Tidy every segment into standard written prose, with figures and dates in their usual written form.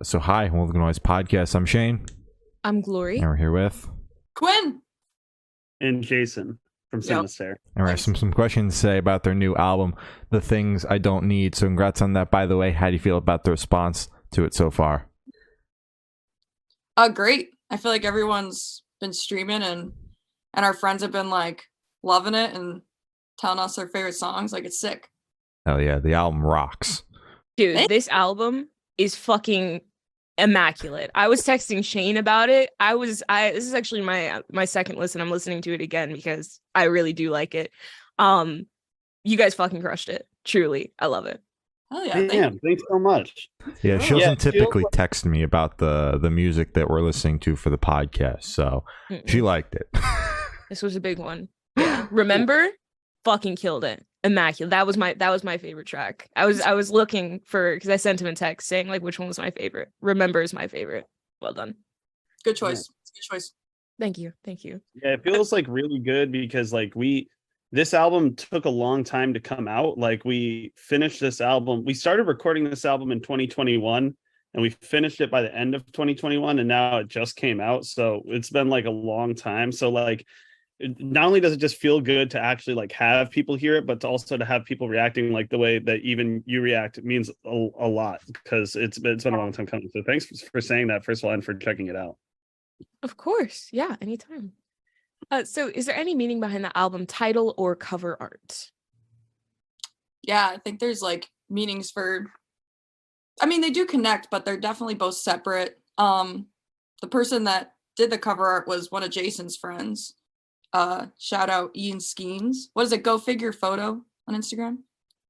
So hi, welcome to Noise Podcast. I'm Shane. I'm Glory. And we're here with Quinn and Jason from Sinister. And we have some questions to say about their new album, The Things I Don't Need. So congrats on that, by the way. How do you feel about the response to it so far? Great. I feel like everyone's been streaming and our friends have been like loving it and telling us their favorite songs. Like, it's sick. Hell yeah, the album rocks. Dude, this album is fucking immaculate. I was texting Shane about it. This is actually my second listen. I'm listening to it again because I really do like it. You guys fucking crushed it. Truly. I love it. Oh yeah. Thanks so much. Yeah, she doesn't typically text me about the music that we're listening to for the podcast, so she liked it. This was a big one. Yeah. Remember? Fucking killed it. Immaculate. That was my favorite track. I was looking for, because I sent him a text saying like which one was my favorite. Remember is my favorite. Well done. Good choice. Yeah. Good choice. Thank you. Yeah, it feels like really good because like this album took a long time to come out. Like we finished this album. We started recording this album in 2021 and we finished it by the end of 2021 and now it just came out. So it's been like a long time. So like not only does it just feel good to actually like have people hear it, but also to have people reacting like the way that even you react means a lot because it's been a long time coming. So thanks for saying that, first of all, and for checking it out. Of course. Yeah, anytime. So is there any meaning behind the album title or cover art? Yeah, I think there's like meanings for, I mean, they do connect, but they're definitely both separate. The person that did the cover art was one of Jason's friends. Shout out Ian Skeens. What is it? Go Figure Photo on Instagram.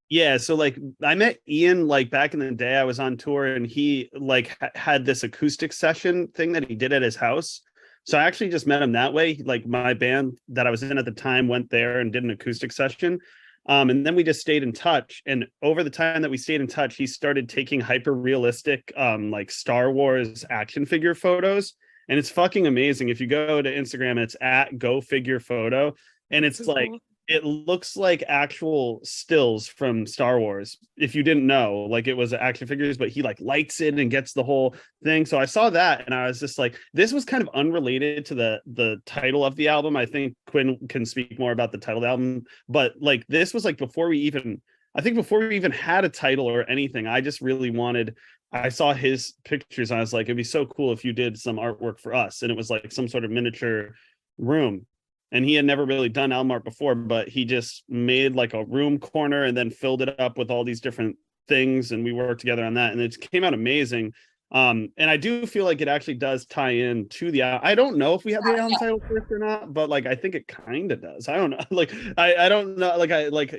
Yeah, so like I met Ian like back in the day. I was on tour and he like had this acoustic session thing that he did at his house. So I actually just met him that way. Like my band that I was in at the time went there and did an acoustic session. And then we just stayed in touch. And over the time that we stayed in touch, he started taking hyper realistic like Star Wars action figure photos. And it's fucking amazing. If you go to Instagram, it's at Go Figure Photo. And it's like, it looks like actual stills from Star Wars. If you didn't know, like it was action figures, but he like lights it and gets the whole thing. So I saw that and I was just like, this was kind of unrelated to the title of the album. I think Quinn can speak more about the title of the album, but like this was like before we even had a title or anything. I just really wanted, I saw his pictures and I was like, it'd be so cool if you did some artwork for us. And it was like some sort of miniature room. And he had never really done album art before, but he just made like a room corner and then filled it up with all these different things. And we worked together on that and it came out amazing. And I do feel like it actually does tie in to the, I don't know if we have the album title first or not, but like, I think it kind of does. I don't know. Like, I don't know.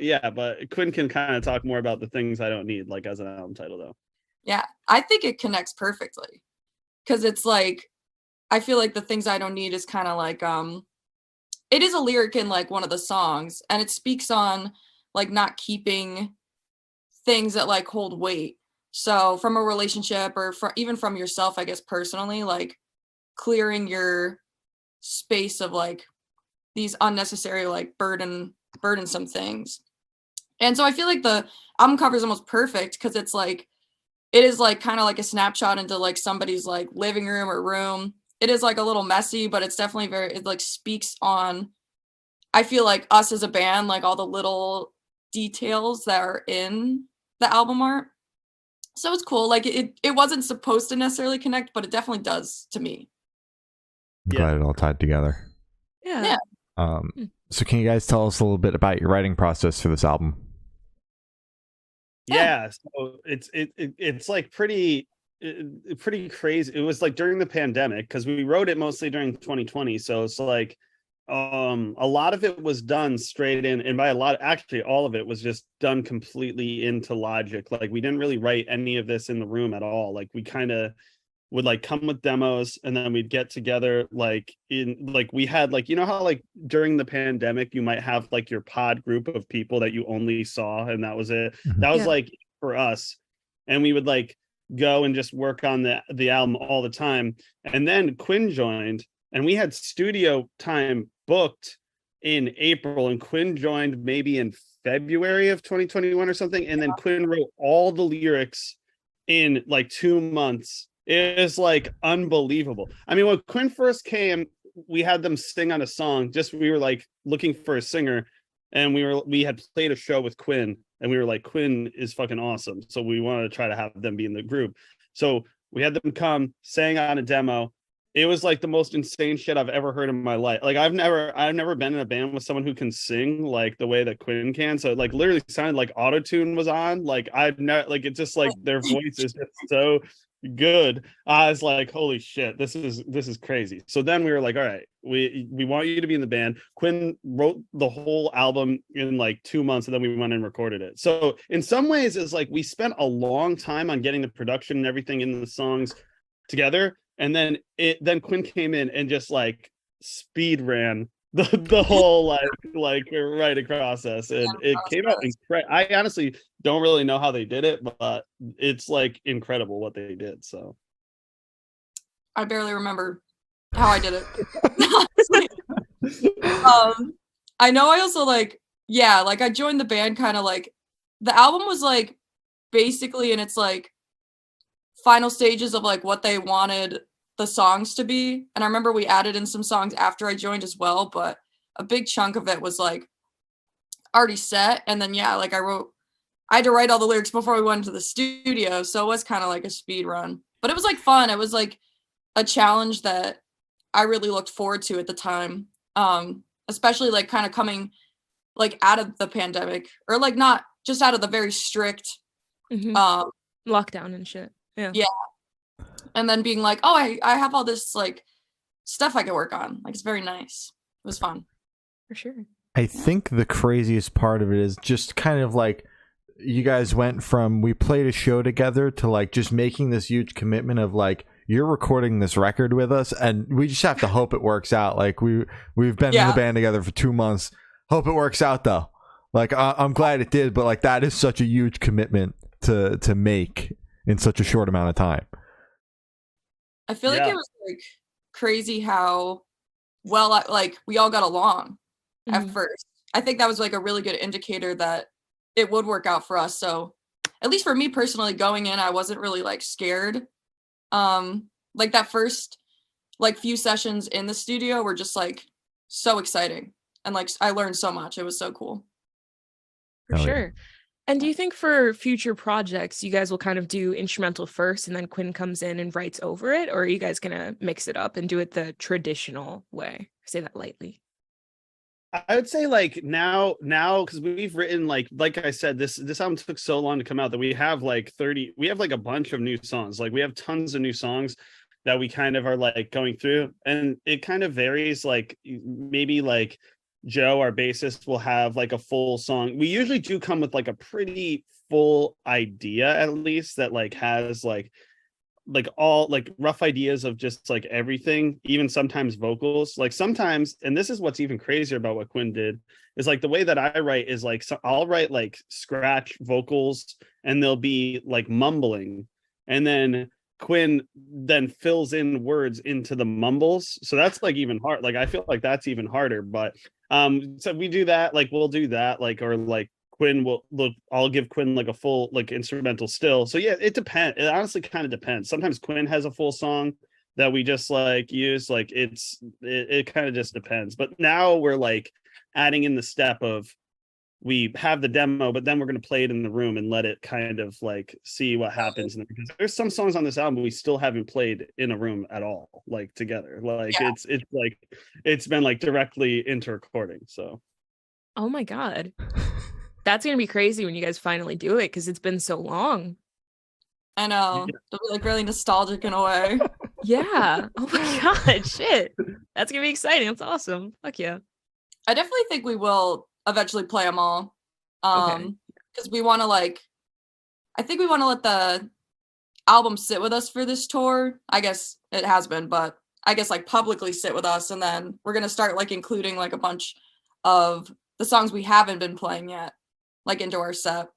Yeah, but Quinn can kind of talk more about the things I don't need, like as an album title though. Yeah, I think it connects perfectly because it's like, I feel like the things I don't need is kind of like, it is a lyric in like one of the songs and it speaks on like not keeping things that like hold weight. So from a relationship or even from yourself, I guess personally, like clearing your space of like these unnecessary like burdensome things. And so I feel like the album cover is almost perfect because it's like, it is like kind of like a snapshot into like somebody's like living room or room. It is like a little messy, but it's definitely it like speaks on, I feel like us as a band, like all the little details that are in the album art. So it's cool. Like it wasn't supposed to necessarily connect, but it definitely does to me. I'm glad it all tied together. Yeah. So can you guys tell us a little bit about your writing process for this album? Yeah, so it's like pretty crazy. It was like during the pandemic because we wrote it mostly during 2020. So it's like a lot of it was done straight in, and by a lot, actually all of it was just done completely into Logic. Like we didn't really write any of this in the room at all. Like we kind of would like come with demos and then we'd get together like we had like, you know how like during the pandemic you might have like your pod group of people that you only saw and that was it. That was like for us, and we would like go and just work on the album all the time. And then Quinn joined and we had studio time booked in April and Quinn joined maybe in February of 2021 or something, and then Quinn wrote all the lyrics in like 2 months is like unbelievable. I mean, when Quinn first came, we had them sing on a song. Just we were like looking for a singer, and we had played a show with Quinn, and we were like, Quinn is fucking awesome, so we wanted to try to have them be in the group. So we had them come, sang on a demo. It was like the most insane shit I've ever heard in my life. Like I've never been in a band with someone who can sing like the way that Quinn can. So it like literally sounded like autotune was on. Like I've never like it's just like their voice is just so good. I was like, holy shit, this is crazy. So then we were like, all right, we want you to be in the band. Quinn wrote the whole album in like 2 months, and then we went and recorded it. So in some ways, it's like we spent a long time on getting the production and everything in the songs together. And then Quinn came in and just like speed ran the whole like writing process, and it came out incredible. I honestly don't really know how they did it, but it's like incredible what they did. So I barely remember how I did it. I know I also like I joined the band kind of like the album was like basically in its like final stages of like what they wanted the songs to be. And I remember we added in some songs after I joined as well, but a big chunk of it was like already set. And then like I had to write all the lyrics before we went into the studio, so it was kind of like a speed run, but it was like fun. It was like a challenge that I really looked forward to at the time, especially like kind of coming like out of the pandemic, or like not just out of the very strict lockdown and shit. Yeah. And then being like, oh, I have all this like stuff I can work on. Like it's very nice. It was fun. For sure. I think the craziest part of it is just kind of like you guys went from we played a show together to like just making this huge commitment of like you're recording this record with us, and we just have to hope it works out. Like we've been in the band together for 2 months. Hope it works out though. Like I'm glad it did, but like that is such a huge commitment to make in such a short amount of time. I feel like it was like crazy how well we all got along at first. I think that was like a really good indicator that it would work out for us. So at least for me personally, going in, I wasn't really like scared. Like that first like few sessions in the studio were just like so exciting, and like I learned so much. It was so cool. For sure. And do you think for future projects, you guys will kind of do instrumental first and then Quinn comes in and writes over it? Or are you guys going to mix it up and do it the traditional way? I say that lightly. I would say like now, because we've written like I said, this album took so long to come out that we have like a bunch of new songs. Like we have tons of new songs that we kind of are like going through, and it kind of varies. Like maybe like Joe, our bassist, will have like a full song. We usually do come with like a pretty full idea, at least, that like has like all like rough ideas of just like everything, even sometimes vocals. Like sometimes, and this is what's even crazier about what Quinn did, is like the way that I write is like, so I'll write like scratch vocals and they'll be like mumbling, and then Quinn then fills in words into the mumbles. So that's like even hard. Like I feel like that's even harder. But so we do that, like we'll do that, like, or like Quinn will look, I'll give Quinn like a full like instrumental still. So yeah, it depends. It honestly kind of depends. Sometimes Quinn has a full song that we just like use. Like it kind of just depends. But now we're like adding in the step of, we have the demo, but then we're going to play it in the room and let it kind of like see what happens. Because there's some songs on this album we still haven't played in a room at all, like together. Like it's like it's been like directly into recording. So oh my god, that's gonna be crazy when you guys finally do it, because it's been so long. I know. It'll be like really nostalgic in a way. Yeah. Oh my god, shit. That's gonna be exciting. That's awesome. Fuck yeah. I definitely think we will eventually play them all. Okay. Because we want to like, I think we want to let the album sit with us for this tour. I guess it has been, but I guess like publicly sit with us, and then we're gonna start like including like a bunch of the songs we haven't been playing yet, like into our set.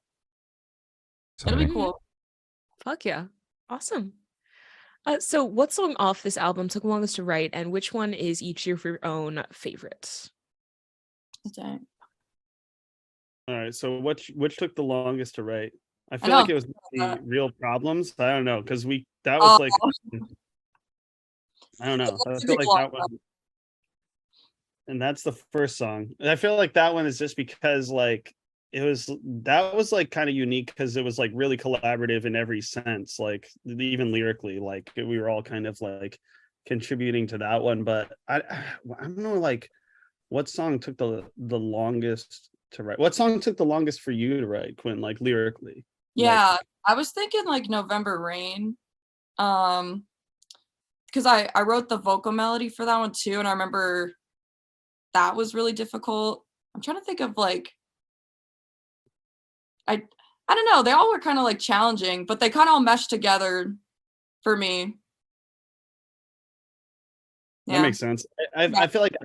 It'll be cool. Fuck yeah. Awesome. So what song off this album took longest to write, and which one is each of your own favorites? Okay. all right, so which took the longest to write? I feel like it was the Real Problems. I don't know, because we That was Oh, like, I don't know. I That's a feel good like that one. one, and that's the first song. And I feel like that one is just because like that was like kind of unique because it was like really collaborative in every sense, like even lyrically, like we were all kind of like contributing to that one. But I don't know like what song took the longest to write. What song took the longest for you to write, Quinn, like lyrically? Like, Yeah, I was thinking like November Rain. Because I wrote the vocal melody for that one too, and I remember that was really difficult. I'm trying to think of like I I don't know, they all were kind of like challenging, but they kind of all meshed together for me. that Yeah. makes sense. I Yeah. I feel like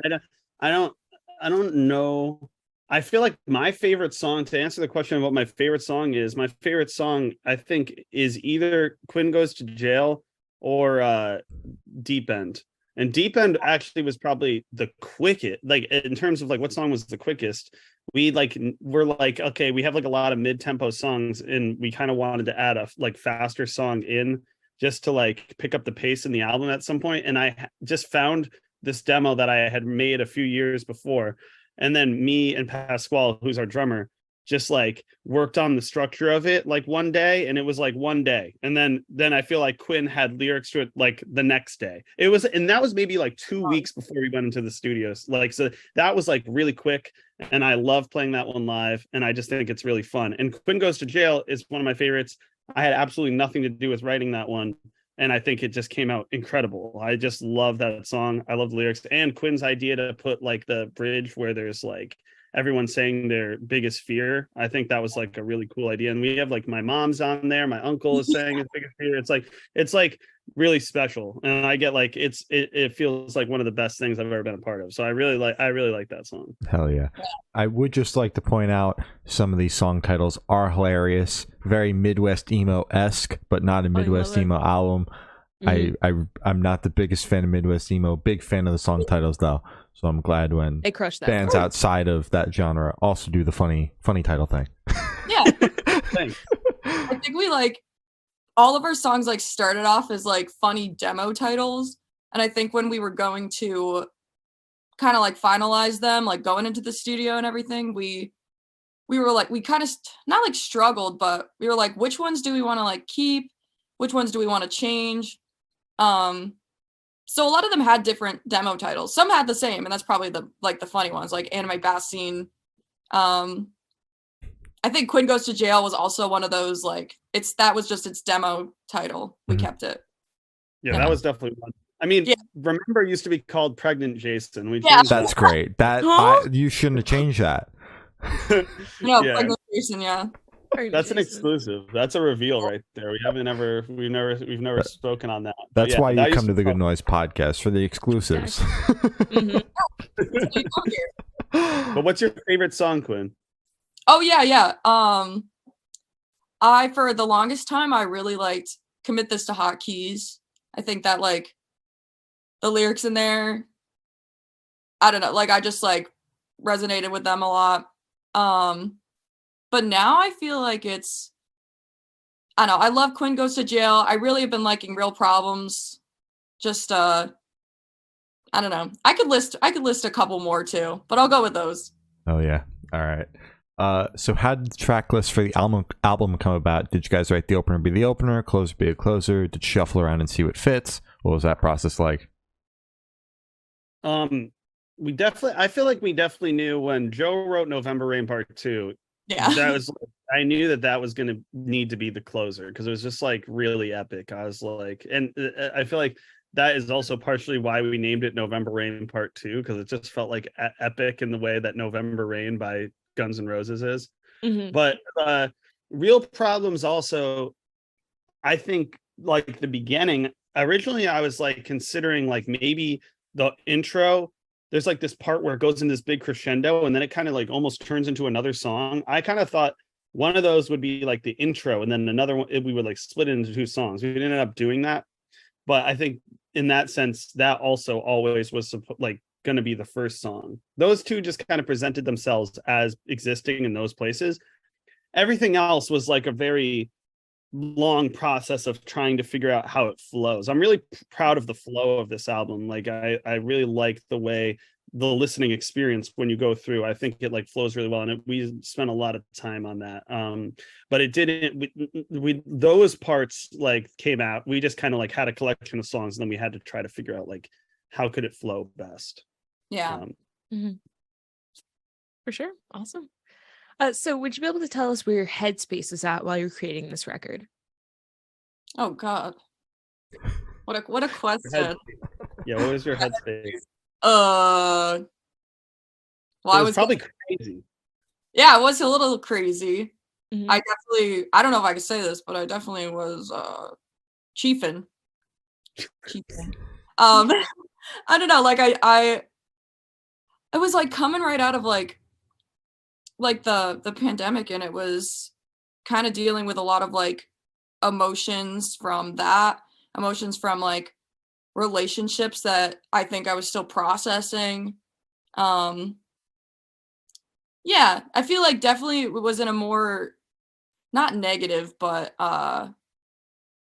I don't I don't know. I feel like my favorite song, to answer the question of what my favorite song is, my favorite song I think is either Quinn Goes to Jail or Deep End. And Deep End actually was probably the quickest, like in terms of like what song was the quickest. We're like, okay, we have like a lot of mid-tempo songs, and we kind of wanted to add a like faster song in just to like pick up the pace in the album at some point. And just found this demo that I had made a few years before. And then me and Pasquale, who's our drummer, just like worked on the structure of it like one day, and it was like one day, and then I feel like Quinn had lyrics to it like the next day. And that was maybe like 2 weeks before we went into the studios, like, so that was like really quick, and I love playing that one live, and I just think it's really fun. And Quinn Goes to Jail is one of my favorites. I had absolutely nothing to do with writing that one, and I think it just came out incredible. I just love that song. I love the lyrics, and Quinn's idea to put like the bridge where there's like everyone saying their biggest fear. I think that was like a really cool idea. And we have like my mom's on there, my uncle is saying his biggest fear. It's like really special. And I get like it feels like one of the best things I've ever been a part of. So I really like that song. Hell yeah. I would just like to point out some of these song titles are hilarious, very Midwest emo-esque, but not a Midwest love it. emo album. Mhm. I'm not the biggest fan of Midwest emo, big fan of the song titles though. So I'm glad when They crushed that. bands outside of that genre also do the funny title thing. Yeah. Thanks. I think we like all of our songs like started off as like funny demo titles. And I think when we were going to kind of like finalize them, like going into the studio and everything, we were like, we kind of not like struggled, but we were like, which ones do we want to like keep? Which ones do we want to change? So a lot of them had different demo titles. Some had the same, and that's probably the funny ones, like Anime Bass Scene. I think Quinn Goes to Jail was also one of those, like that was just its demo title. We kept it. Yeah, that was definitely one. I mean, Remember used to be called Pregnant Jason. We changed That's great. That Huh? you shouldn't have changed that. No, Yeah. Pregnant Jason, yeah. That's an exclusive. That's a reveal right there. We've never spoken on that. That's why you that come used to the Good be- Noise podcast, for the exclusives. Mhm. But what's your favorite song, Quinn? Oh yeah. I for the longest time I really liked Commit This to Hot Keys. I think that like the lyrics in there, I don't know, like I just like resonated with them a lot. But now I feel like I don't know, I love Quinn Goes to Jail. I really have been liking Real Problems. Just I don't know. I could list a couple more too, but I'll go with those. Oh yeah. All right. So how did the track list for the album come about? Did you guys write the opener be the opener, closer be a closer? Did you shuffle around and see what fits? What was that process like? I feel like we definitely knew when Joe wrote November Rain Part 2. Yeah. I knew that was going to need to be the closer because it was just like really epic. I was like, and I feel like that is also partially why we named it November Rain Part 2, because it just felt like epic in the way that November Rain by Guns N' Roses is. Mhm. But Real Problems also, I think, like the beginning, originally I was like considering like maybe the intro, there's like this part where it goes in this big crescendo and then it kind of like almost turns into another song. I kind of thought one of those would be like the intro, and then another one we would like split it into two songs. We ended up doing that, but I think in that sense that also always was like going to be the first song. Those two just kind of presented themselves as existing in those places. Everything else was like a very long process of trying to figure out how it flows. I'm really proud of the flow of this album. Like I really like the way the listening experience when you go through. I think it like flows really well, and we spent a lot of time on that. But it didn't. We those parts like came out. We just kind of like had a collection of songs, and then we had to try to figure out like how could it flow best. Yeah. For sure. Awesome. So would you be able to tell us where your headspace is at while you're creating this record? Oh God. What a question. Yeah, what was your headspace? Well, It was probably crazy. Yeah, it was a little crazy. Mhm. I don't know if I can say this, but I definitely was chiefing. I don't know, like I it was like coming right out of like the pandemic, and it was kind of dealing with a lot of like emotions from like relationships that I think I was still processing. Yeah, I feel like definitely it was in a more not negative, but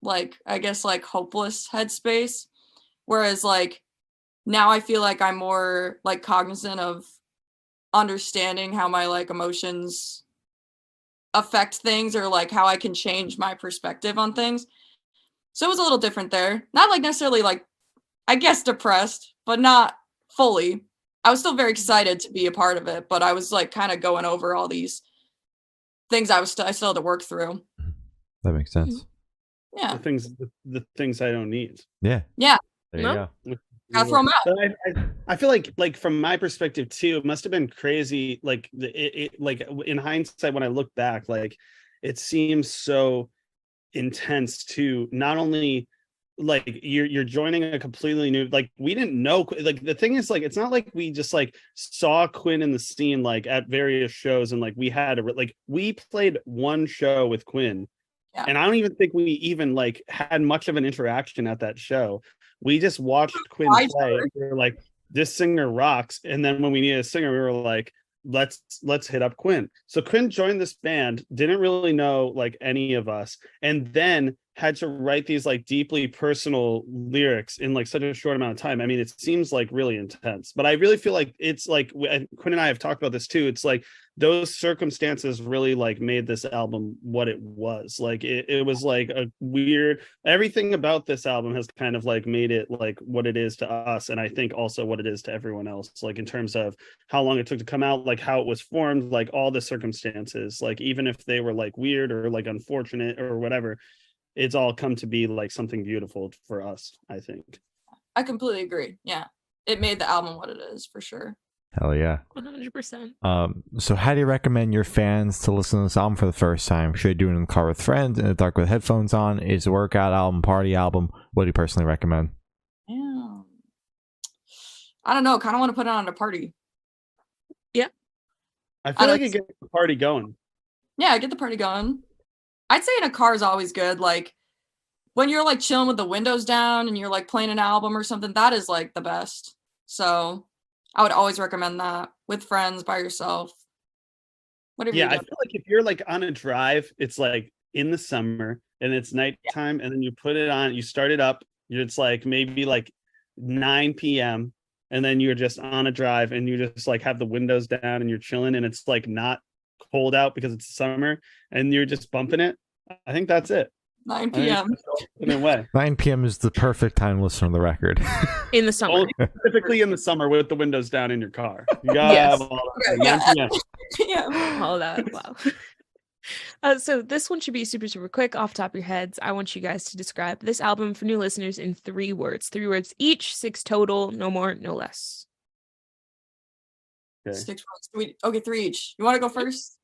like I guess like hopeless headspace. Whereas like now I feel like I'm more like cognizant of understanding how my like emotions affect things, or like how I can change my perspective on things. So it was a little different there. Not like necessarily like, I guess, depressed, but not fully. I was still very excited to be a part of it, but I was like kind of going over all these things I still had to work through. That makes sense. Yeah. The things I don't need. Yeah. Yeah. There you go. Gotta throw 'em out. But I feel like from my perspective too, it must have been crazy. Like like in hindsight, when I look back, like it seems so intense to not only like you're joining a completely new, like we didn't know, like the thing is like it's not like we just like saw Quinn in the scene like at various shows, and like we had like we played one show with Quinn. Yeah. And I don't even think we even like had much of an interaction at that show. We just watched Quinn play. And we were like, this singer rocks. And then when we needed a singer, we were like, let's hit up Quinn. So Quinn joined this band, didn't really know like any of us, and then had to write these like deeply personal lyrics in like such a short amount of time. I mean, it seems like really intense, but I really feel like it's like Quinn and I have talked about this too. It's like those circumstances really like made this album what it was. Like it was like a weird, everything about this album has kind of like made it like what it is to us, and I think also what it is to everyone else, like in terms of how long it took to come out, like how it was formed, like all the circumstances, like even if they were like weird or like unfortunate or whatever, it's all come to be like something beautiful for us, I think. I completely agree. Yeah. It made the album what it is, for sure. Hell yeah. 100%. So how do you recommend your fans to listen to this album for the first time? Should they do it in the car with friends, in the dark with headphones on? Is it a workout album, party album? What do you personally recommend? Yeah. I don't know. Kind of want to put it on a party. I feel like it gets the party going. Yeah, get the party going. I'd say in a car is always good. Like when you're like chilling with the windows down and you're like playing an album or something, that is like the best. So I would always recommend that with friends, by yourself. Whatever Yeah, you do. I feel like if you're like on a drive, it's like in the summer and it's nighttime, and then you put it on, you start it up, it's like maybe like 9 p.m. and then you're just on a drive and you just like have the windows down and you're chilling, and it's like not cold out because it's summer and you're just bumping it. I think that's it. 9 p.m. In a way. 9 p.m. is the perfect time to listen to the record. In the summer. Typically in the summer with the windows down in your car. You gotta Yes. have all that. 9 p.m. Yeah. All that. Wow. So this one should be super, super quick off the top of your heads. I want you guys to describe this album for new listeners in 3 words. 3 words each, 6 total, no more, no less. Okay. 6 words. Okay, 3 each. You want to go first?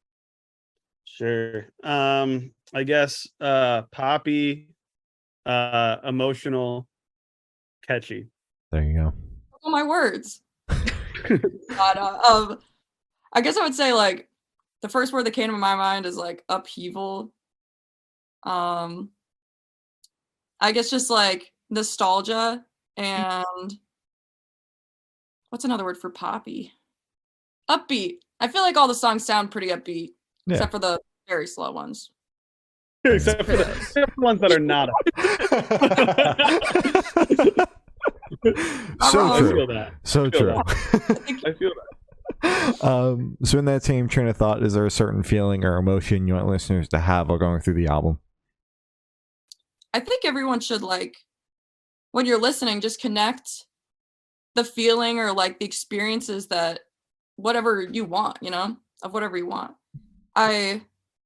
Sure. I guess poppy, emotional, catchy. There you go. Oh, my words. God, I guess I would say like the first word that came to my mind is like upheaval. I guess just like nostalgia, and what's another word for poppy? Upbeat. I feel like all the songs sound pretty upbeat, Yeah. except for the very slow ones. Except for the ones that are not. So I true. feel that. So I feel true. I feel that. So in that same train of thought, is there a certain feeling or emotion you want listeners to have while going through the album? I think everyone should, like, when you're listening, just connect the feeling or like the experiences that whatever you want, you know, of whatever you want. I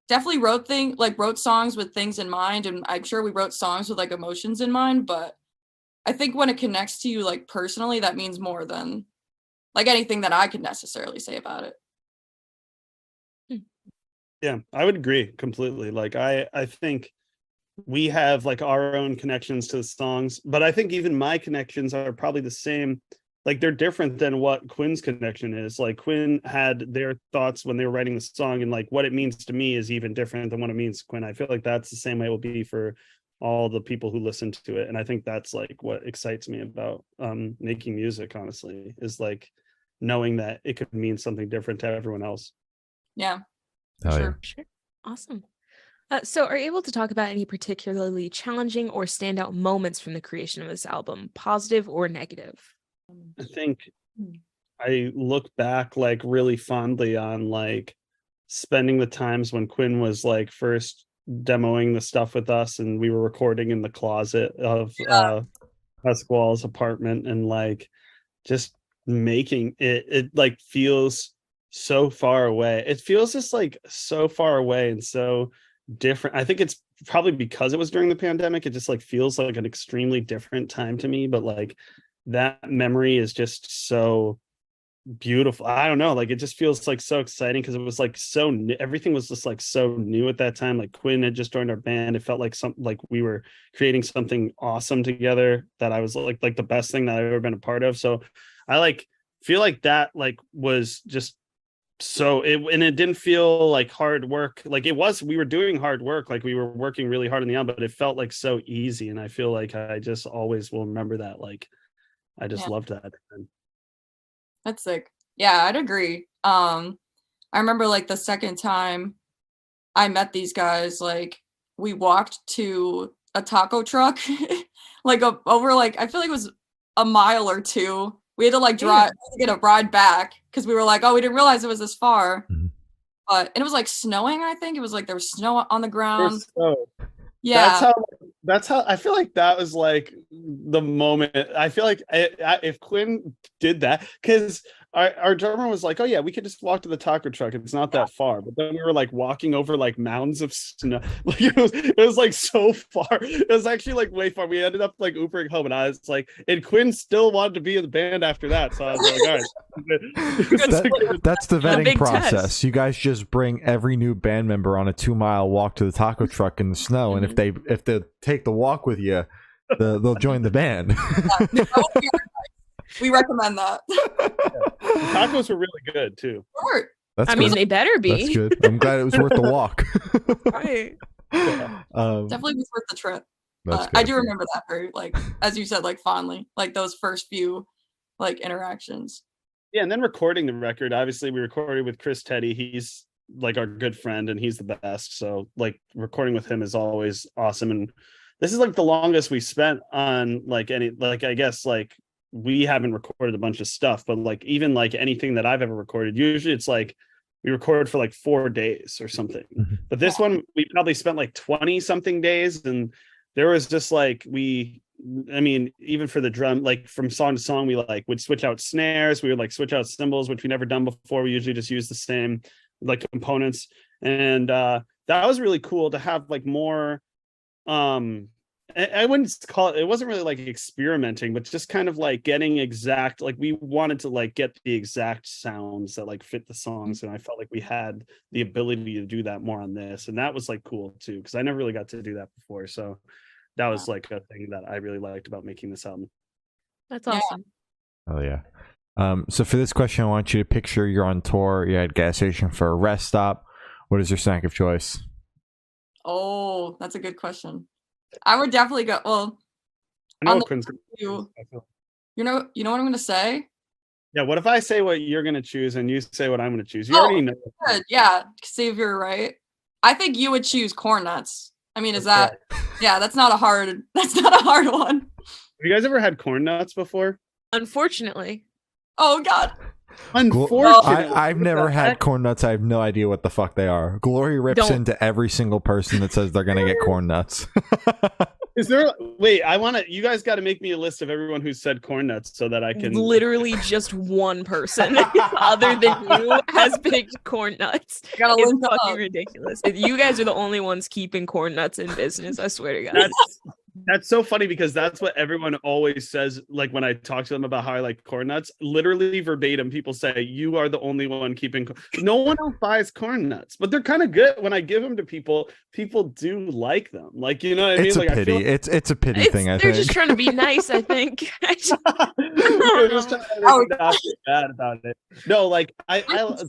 definitely wrote songs with things in mind, and I'm sure we wrote songs with like emotions in mind, but I think when it connects to you like personally, that means more than like anything that I could necessarily say about it. Yeah, I would agree completely. Like I think we have like our own connections to the songs, but I think even my connections are probably the same. Like they're different than what Quinn's connection is. Like Quinn had their thoughts when they were writing the song, and like what it means to me is even different than what it means to Quinn. I feel like that's the same way it will be for all the people who listen to it. And I think that's like what excites me about making music, honestly, is like knowing that it could mean something different to everyone else. Yeah. Sure. Sure. Awesome. So are you able to talk about any particularly challenging or standout moments from the creation of this album, positive or negative? I think I look back like really fondly on like spending the times when Quinn was like first demoing the stuff with us, and we were recording in the closet of Pasquale's apartment, and like just making it like feels so far away. It feels just like so far away and so different. I think it's probably because it was during the pandemic. It just like feels like an extremely different time to me, but like that memory is just so beautiful. I don't know, like it just feels like so exciting because it was like so new. Everything was just like so new at that time. Like Quinn had just joined our band. It felt like something like we were creating something awesome together, that I was like the best thing that I've ever been a part of. So I like feel like that like was just so it didn't feel like hard work. Like it was, we were doing hard work, like we were working really hard on the album, but it felt like so easy. And I feel like I just always will remember that. Like I just loved that. That's sick. Yeah, I'd agree. I remember like the second time I met these guys, like we walked to a taco truck, like over like I feel like it was a mile or two. We had to like drive to get a ride back because we were like, oh, we didn't realize it was this far. But and it was like snowing. I think it was like there was snow on the ground. Yeah, That's how I feel like that was like the moment. I feel like if Quinn did that, because our drummer was like, oh yeah, we could just walk to the taco truck, it's not that far. But then we were like walking over like mounds of snow. Like it was like so far. It was actually like way far. We ended up like Ubering home, and I was like, and Quinn still wanted to be in the band after that. So I was like, all right. That's the vetting big process. test. You guys just bring every new band member on a 2-mile walk to the taco truck in the snow, and if they take the walk with you, they'll join the band. we recommend that. The tacos were really good too. Sure. That's I mean, they better be. That's good. I'm glad it was worth the walk. Right. Definitely was worth the trip. I do remember that very, like, as you said, like fondly, like those first few like interactions. Yeah, and then recording the record. Obviously, we recorded with Chris Teddy. He's like our good friend, and he's the best. So, like, recording with him is always awesome. And this is like the longest we spent on like any, like I guess like we haven't recorded a bunch of stuff, but like even like anything that I've ever recorded, usually it's like we record for like 4 days or something. But this one we probably spent like 20 something days, and there was just like I mean, even for the drum, like from song to song, we like would switch out snares, we would like switch out cymbals, which we never done before. We usually just use the same like components, and that was really cool to have like more I wouldn't call it wasn't really like experimenting, but just kind of like getting exact, like we wanted to like get the exact sounds that like fit the songs, and I felt like we had the ability to do that more on this, and that was like cool too, because I never really got to do that before. So that was like a thing that I really liked about making this album. That's awesome. Oh yeah. So for this question, I want you to picture you're on tour, you're at a gas station for a rest stop. What is your snack of choice? Oh, that's a good question. I would definitely go. Well, I know on what Quinn's you know what I'm gonna say? Yeah, what if I say what you're gonna choose and you say what I'm gonna choose? You Oh, already know. Good. Yeah, see if you're right. I think you would choose corn nuts. I mean, is That's that? Yeah, that's not a hard one. Have you guys ever had corn nuts before? Unfortunately. Oh God. Unfortunately, I've never had corn nuts. I have no idea what the fuck they are. Glory rips Don't. into every single person that says they're gonna get corn nuts. Is there? Wait, I want to. You guys got to make me a list of everyone who said corn nuts so that I can. Literally just one person other than you has picked corn nuts. Gotta It's link fucking up. ridiculous. You guys are the only ones keeping corn nuts in business. I swear to God. That's so funny because that's what everyone always says. Like when I talk to them about how I like corn nuts, literally verbatim, people say you are the only one keeping. No one else buys corn nuts, but they're kind of good. When I give them to people, people do like them. Like you know what I mean? It's a Like, pity. I feel It's a pity thing. I They're think. just trying to be nice, I think. They're just trying to make me not feel bad about it. No, like I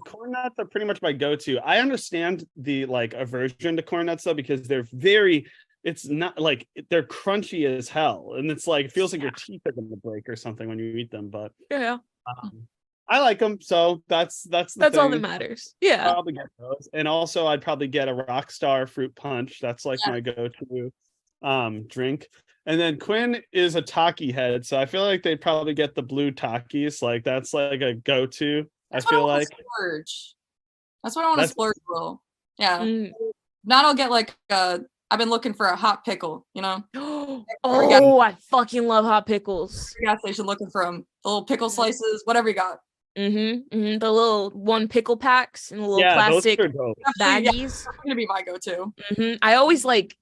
corn nuts are pretty much my go-to. I understand the like aversion to corn nuts though because they're very. It's not like they're crunchy as hell, and it's like it feels like your teeth are going to break or something when you eat them. But Yeah. I like them, so that's That's all that matters. Yeah. I'll probably get those, and also I'd probably get a Rockstar fruit punch. That's like my go-to drink. And then Quinn is a Taki head, so I feel like they'd probably get the blue Takis. Like that's like a go-to. That's I feel what like splurge. That's what I want to splurge a little. Yeah. Mm. Not I'll get like I've been looking for a hot pickle, you know? Oh, I fucking love hot pickles. Gas station looking for them. The little pickle slices, whatever you got. The little one pickle packs and the little those plastic are dope. Actually, baggies. that's gonna be my go-to. I'm always like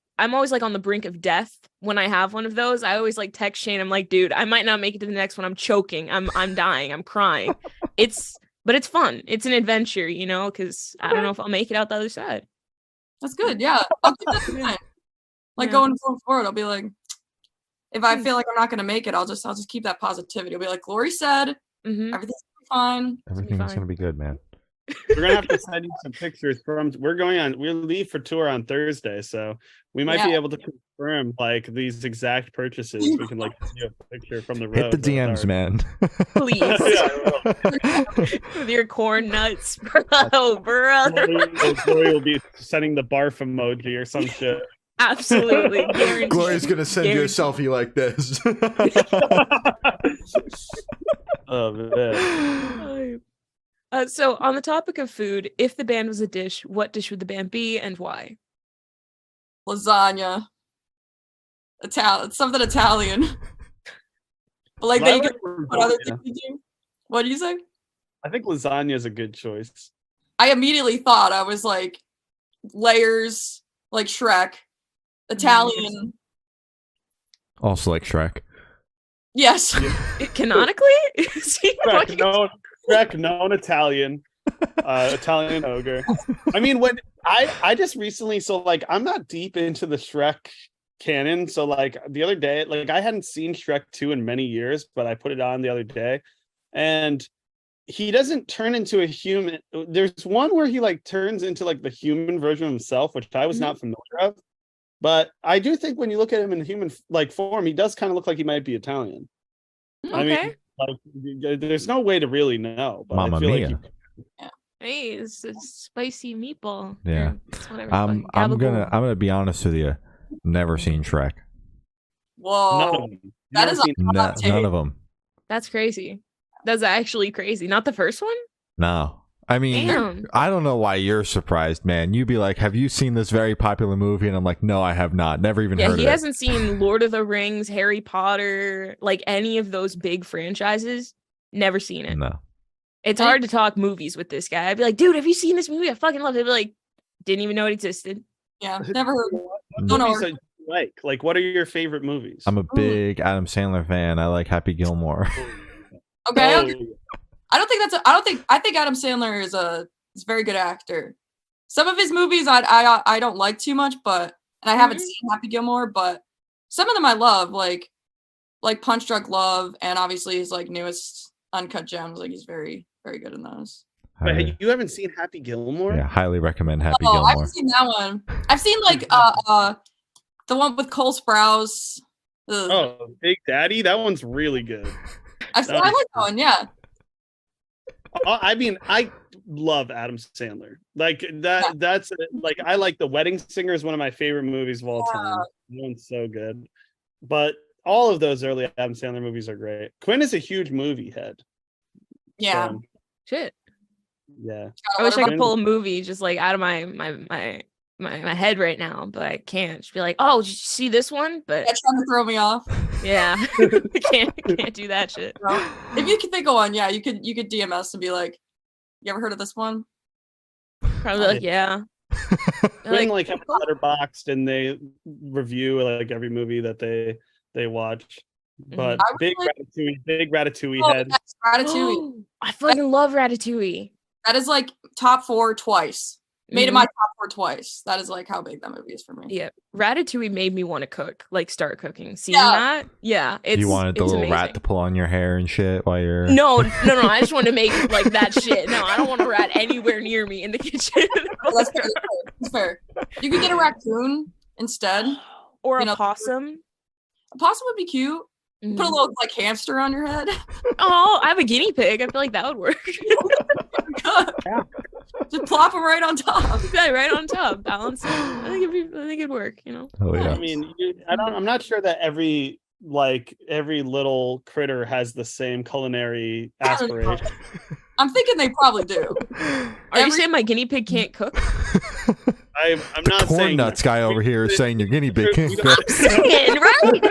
on the brink of death when I have one of those. I always like text Shane. I'm like, dude, I might not make it to the next one. I'm choking. I'm dying. I'm crying. But it's fun. It's an adventure, you know, because I don't know if I'll make it out the other side. That's good. Yeah. I'll keep that in mind. Like going forward, I'll be like, if I feel like I'm not gonna make it, I'll just keep that positivity. I'll be like, Glory said, everything's gonna be fine. Everything's gonna be good, man. We're gonna have to send you some pictures from. We'll leave for tour on Thursday, so we might be able to confirm like these exact purchases. We can like see a picture from the road. Hit the DMs, man. Please. With your corn nuts, bro, brother. Glory will be sending the barf emoji or some shit. Absolutely. Guaranteed. Glory's gonna send you a selfie like this. Oh man. So on the topic of food, if the band was a dish, what dish would the band be and why? Lasagna. Something Italian. But like then you can put other things you do. What do you say? I think lasagna is a good choice. I immediately thought I was like layers, like Shrek, Italian. Also like Shrek. Yes. Canonically? Shrek, known Italian, Italian ogre. I mean, when I just recently, so like I'm not deep into the Shrek canon. So like the other day, like I hadn't seen Shrek 2 in many years, but I put it on the other day, and he doesn't turn into a human. There's one where he like turns into like the human version of himself, which I was not familiar of. But I do think when you look at him in human like form, he does kind of look like he might be Italian. Okay. I mean, like, there's no way to really know. But Mamma I feel mia. like Hey, it's a spicy meatball. Yeah. It's whatever. I'm gonna be honest with you. Never seen Shrek. Whoa. That is None of them. That's crazy. That's actually crazy. Not the first one? No. I mean, Damn. I don't know why you're surprised, man. You'd be like, have you seen this very popular movie? And I'm like, no, I have not. Never even heard of it. He hasn't seen Lord of the Rings, Harry Potter, like any of those big franchises. Never seen it. No. It's hard to talk movies with this guy. I'd be like, dude, have you seen this movie? I fucking love it. He'd be like, didn't even know it existed. Yeah, never heard. What movies do you like, what are your favorite movies? I'm a big Adam Sandler fan. I like Happy Gilmore. Okay. I think Adam Sandler is a very good actor. Some of his movies I don't like too much, but I haven't seen Happy Gilmore, but some of them I love, like Punch Drunk Love, and obviously his like newest Uncut Gems. Like he's very, very good in those. But you haven't seen Happy Gilmore? Yeah, highly recommend Happy Gilmore. I haven't seen that one. I've seen like the one with Cole Sprouse. Oh, Big Daddy, that one's really good. I like that one, yeah. I mean, love Adam Sandler. Like that. That's like I like The Wedding Singer is one of my favorite movies of all time. That one's so good. But all of those early Adam Sandler movies are great. Quinn is a huge movie head. Yeah. So, Shit. yeah. I wish I could pull a movie just like out of my head right now, but I can't. Just be like, oh, did you see this one? But trying to throw me off. yeah, can't do that shit. Well, if you could think of one, yeah, you could DM us and be like, you ever heard of this one? Probably like, yeah. Quinn like have Letterboxd and they review like every movie that they watch. But big Ratatouille head. Yes, Ratatouille. I fucking love Ratatouille. That is like top 4 twice. Made it my top 4 twice. That is like how big that movie is for me. Yeah, Ratatouille made me want to cook, like start cooking. Seeing that, yeah, it's you wanted the little amazing. rat to pull on your hair and shit while you're no. I just want to make like that shit. No, I don't want a rat anywhere near me in the kitchen. That's fair. That's fair. You could get a raccoon instead, or a possum. A possum would be cute. Put a little like hamster on your head. Oh, I have a guinea pig. I feel like that would work. Yeah. Just plop them right on top. Yeah, right on top, balance it. I think it'd work. You know. Oh yeah. I mean, I'm not sure that every little critter has the same culinary aspiration. I'm thinking they probably do. Are you saying my guinea pig can't cook? I'm not Corn saying nuts guy over here is saying your guinea pig can't cook. Right?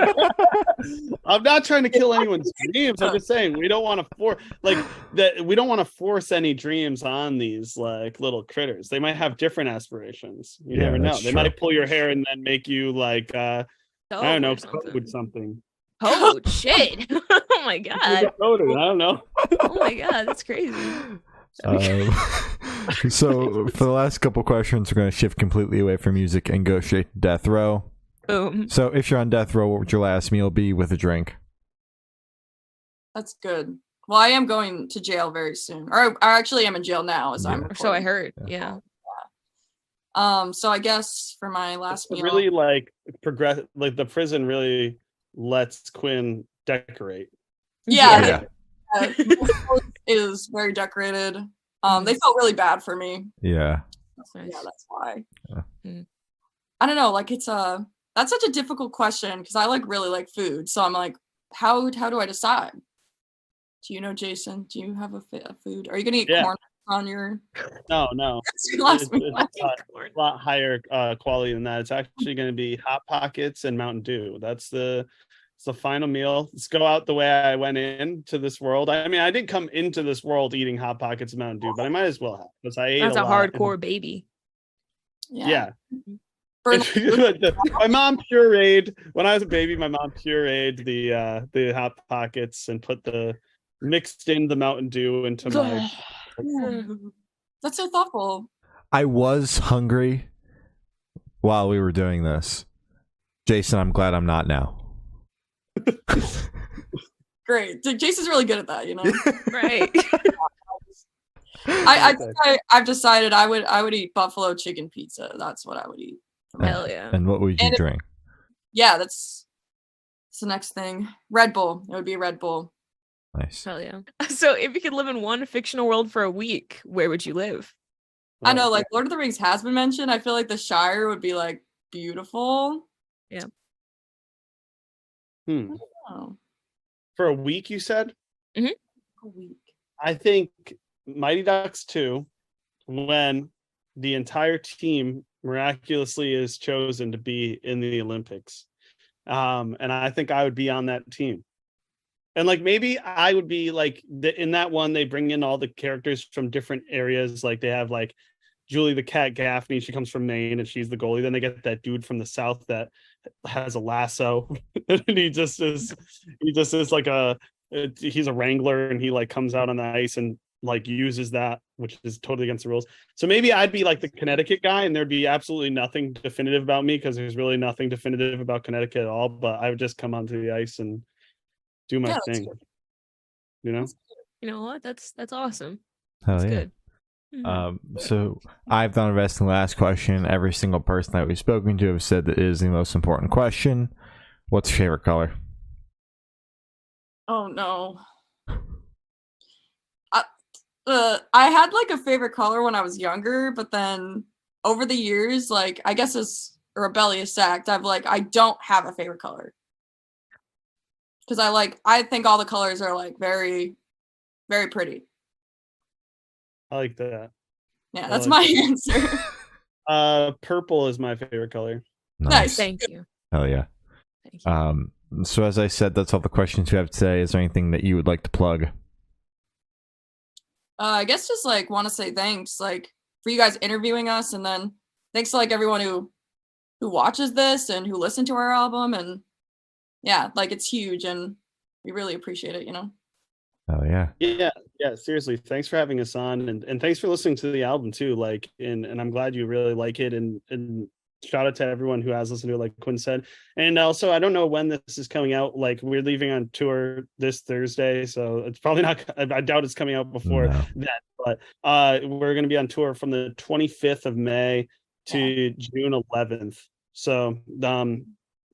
I'm not trying to kill anyone's dreams. I'm just saying we don't want to force any dreams on these like little critters. They might have different aspirations. You never know. They might pull your hair and then make you like I don't know, code something. Oh shit! Oh my god! I don't know. Oh my god, that's crazy. So for the last couple questions, we're going to shift completely away from music and go straight to death row. Boom. So if you're on death row, what would your last meal be with a drink? That's good. Well, I am going to jail very soon, or I actually am in jail now as I'm recording. So I heard. Yeah. So I guess for my last meal, really like progress. Like the prison really lets Quinn decorate. Yeah. Is very decorated. They felt really bad for me. Yeah. Yeah, that's why. Yeah. I don't know. Like that's such a difficult question because I like really like food. So I'm like, how do I decide? Do you know, Jason? Do you have a food? Are you gonna eat corn on your? No. That's your last meal. A lot higher quality than that. It's actually going to be Hot Pockets and Mountain Dew. It's the final meal. Let's go out the way I went into this world. I mean, I didn't come into this world eating Hot Pockets and Mountain Dew, but I might as well have because I ate That's a lot. hardcore baby. Yeah. My mom pureed when I was a baby. My mom pureed the Hot Pockets and mixed in the Mountain Dew into my. That's so thoughtful. I was hungry while we were doing this. Jason, I'm glad I'm not now. Great. Jason's really good at that, you know. Right. I've decided I would eat buffalo chicken pizza. That's what I would eat. Hell yeah. And what would you drink? Yeah, that's the next thing. Red Bull. It would be a Red Bull. Nice. Hell yeah. So if you could live in one fictional world for a week, where would you live? I know, like Lord of the Rings has been mentioned. I feel like the Shire would be like beautiful. Yeah. Oh. For a week, you said? Mm-hmm. A week. I think Mighty Ducks 2, when the entire team miraculously is chosen to be in the Olympics. And I think I would be on that team. And like maybe I would be like in that one, they bring in all the characters from different areas. Like they have like Julie the Cat Gaffney, she comes from Maine and she's the goalie. Then they get that dude from the South that has a lasso. And he just is like he's a wrangler and he like comes out on the ice and like uses that, which is totally against the rules. So maybe I'd be like the Connecticut guy and there'd be absolutely nothing definitive about me because there's really nothing definitive about Connecticut at all. But I would just come onto the ice and do my thing. Good. You know? You know what? That's awesome. Hell that's yeah. Good. Mm-hmm. So I've done investing. Last question. Every single person that we've spoken to have said that it is the most important question. What's your favorite color? Oh no. I had like a favorite color when I was younger, but then over the years, like I guess it's a rebellious act. I don't have a favorite color. Because I think all the colors are like very, very pretty. I like that. Yeah, I that's like my answer. Purple is my favorite color. Nice. Thank you. Hell yeah. Thank you. So as I said, that's all the questions we have today. Is there anything that you would like to plug? I guess just like want to say thanks, like for you guys interviewing us, and then thanks to like everyone who watches this and who listened to our album, and yeah, like it's huge, and we really appreciate it. Oh yeah. Yeah, seriously, thanks for having us on, and thanks for listening to the album too. Like, and I'm glad you really like it, and shout out to everyone who has listened to it, like Quinn said. And also, I don't know when this is coming out. Like, we're leaving on tour this Thursday, so it's probably not. I doubt it's coming out before that. But we're going to be on tour from the 25th of May to June 11th. So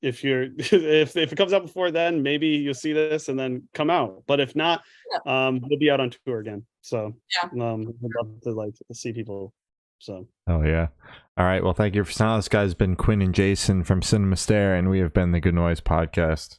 if it comes out before then, maybe you'll see this and then come out. But if not, we'll be out on tour again. So I'd love to like see people. So oh yeah. All right. Well, thank you for now. This guy's been Quinn and Jason from Cinema Stare, and we have been the Good Noise Podcast.